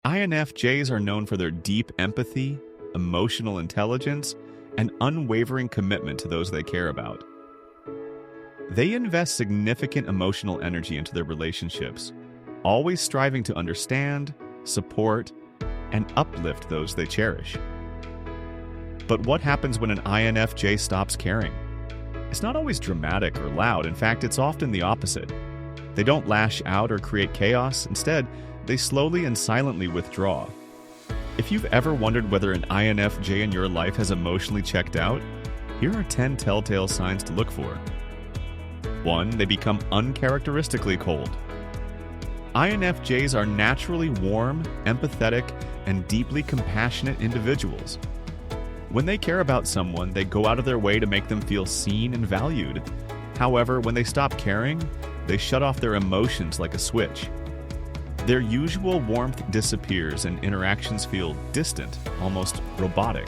INFJs are known for their deep empathy, emotional intelligence, and unwavering commitment to those they care about. They invest significant emotional energy into their relationships, always striving to understand, support, and uplift those they cherish. But what happens when an INFJ stops caring? It's not always dramatic or loud. In fact, it's often the opposite. They don't lash out or create chaos. Instead, they slowly and silently withdraw. If you've ever wondered whether an INFJ in your life has emotionally checked out, here are 10 telltale signs to look for. 1. They become uncharacteristically cold. INFJs are naturally warm, empathetic, and deeply compassionate individuals. When they care about someone, they go out of their way to make them feel seen and valued. However, when they stop caring, they shut off their emotions like a switch. Their usual warmth disappears and interactions feel distant, almost robotic.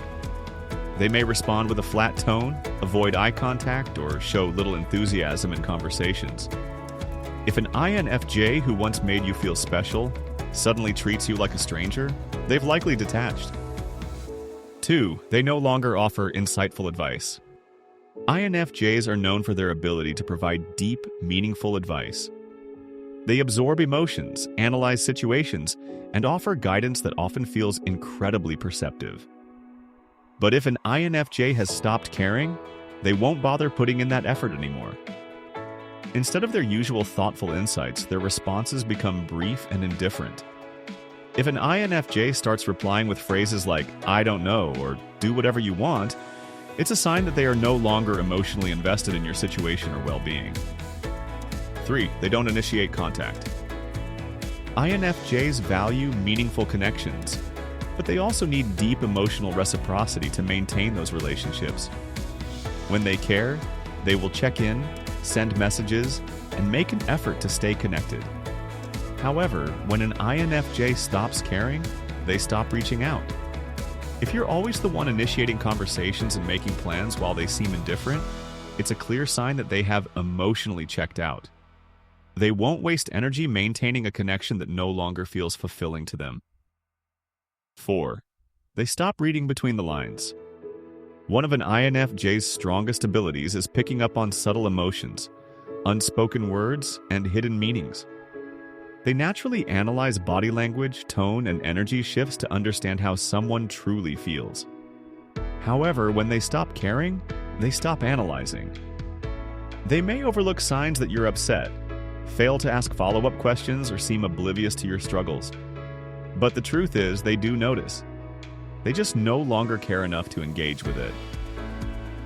They may respond with a flat tone, avoid eye contact, or show little enthusiasm in conversations. If an INFJ who once made you feel special suddenly treats you like a stranger, they've likely detached. 2. They no longer offer insightful advice. INFJs are known for their ability to provide deep, meaningful advice. They absorb emotions, analyze situations, and offer guidance that often feels incredibly perceptive. But if an INFJ has stopped caring, they won't bother putting in that effort anymore. Instead of their usual thoughtful insights, their responses become brief and indifferent. If an INFJ starts replying with phrases like, "I don't know," or "do whatever you want," it's a sign that they are no longer emotionally invested in your situation or well-being. 3. They don't initiate contact. INFJs value meaningful connections, but they also need deep emotional reciprocity to maintain those relationships. When they care, they will check in, send messages, and make an effort to stay connected. However, when an INFJ stops caring, they stop reaching out. If you're always the one initiating conversations and making plans while they seem indifferent, it's a clear sign that they have emotionally checked out. They won't waste energy maintaining a connection that no longer feels fulfilling to them. 4. They stop reading between the lines. One of an INFJ's strongest abilities is picking up on subtle emotions, unspoken words, and hidden meanings. They naturally analyze body language, tone, and energy shifts to understand how someone truly feels. However, when they stop caring, they stop analyzing. They may overlook signs that you're upset, fail to ask follow-up questions, or seem oblivious to your struggles. But the truth is, they do notice. They just no longer care enough to engage with it.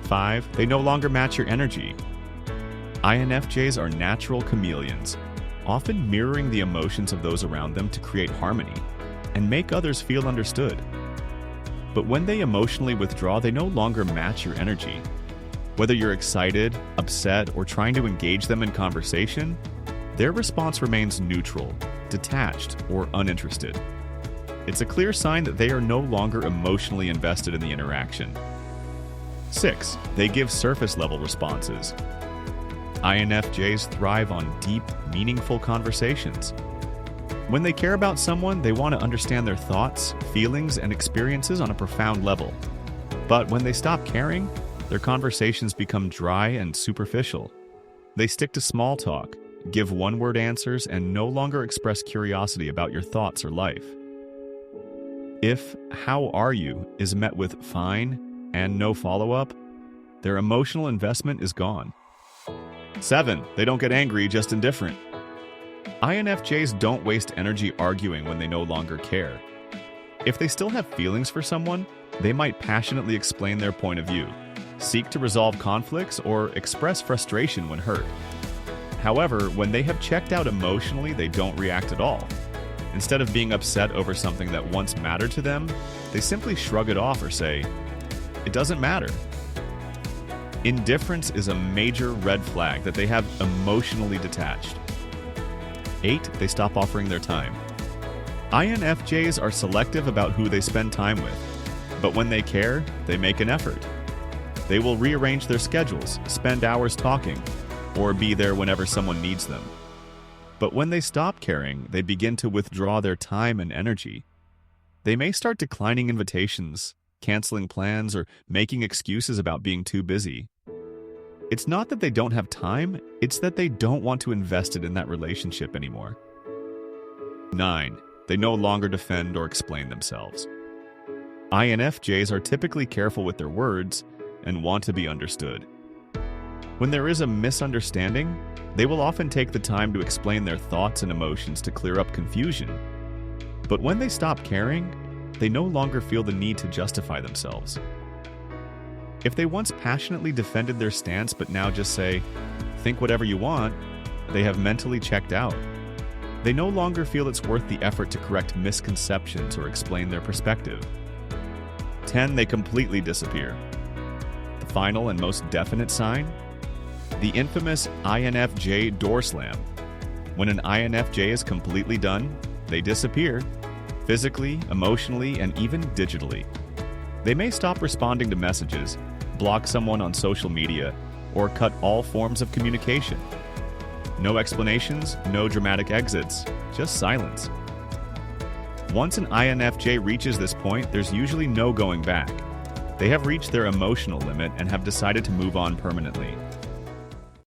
5. They no longer match your energy. INFJs are natural chameleons, often mirroring the emotions of those around them to create harmony and make others feel understood. But when they emotionally withdraw, they no longer match your energy. Whether you're excited, upset, or trying to engage them in conversation, their response remains neutral, detached, or uninterested. It's a clear sign that they are no longer emotionally invested in the interaction. 6. They give surface-level responses. INFJs thrive on deep, meaningful conversations. When they care about someone, they want to understand their thoughts, feelings, and experiences on a profound level. But when they stop caring, their conversations become dry and superficial. They stick to small talk, give one-word answers, and no longer express curiosity about your thoughts or life. If "how are you" is met with "fine" and no follow-up, their emotional investment is gone. 7. They don't get angry, just indifferent. INFJs don't waste energy arguing when they no longer care. If they still have feelings for someone, they might passionately explain their point of view, seek to resolve conflicts, or express frustration when hurt. However, when they have checked out emotionally, they don't react at all. Instead of being upset over something that once mattered to them, they simply shrug it off or say, "It doesn't matter." Indifference is a major red flag that they have emotionally detached. 8. They stop offering their time. INFJs are selective about who they spend time with, but when they care, they make an effort. They will rearrange their schedules, spend hours talking, or be there whenever someone needs them. But when they stop caring, they begin to withdraw their time and energy, They may start declining invitations, canceling plans, or making excuses about being too busy. It's not that they don't have time, it's that they don't want to invest it in that relationship anymore. 9. They no longer defend or explain themselves. INFJs are typically careful with their words and want to be understood. When there is a misunderstanding, they will often take the time to explain their thoughts and emotions to clear up confusion. But when they stop caring, they no longer feel the need to justify themselves. If they once passionately defended their stance but now just say, "Think whatever you want," they have mentally checked out. They no longer feel it's worth the effort to correct misconceptions or explain their perspective. 10. They completely disappear. The final and most definite sign? The infamous INFJ door slam. When an INFJ is completely done, they disappear, physically, emotionally, and even digitally. They may stop responding to messages, block someone on social media, or cut all forms of communication. No explanations, no dramatic exits, just silence. Once an INFJ reaches this point, there's usually no going back. They have reached their emotional limit and have decided to move on permanently.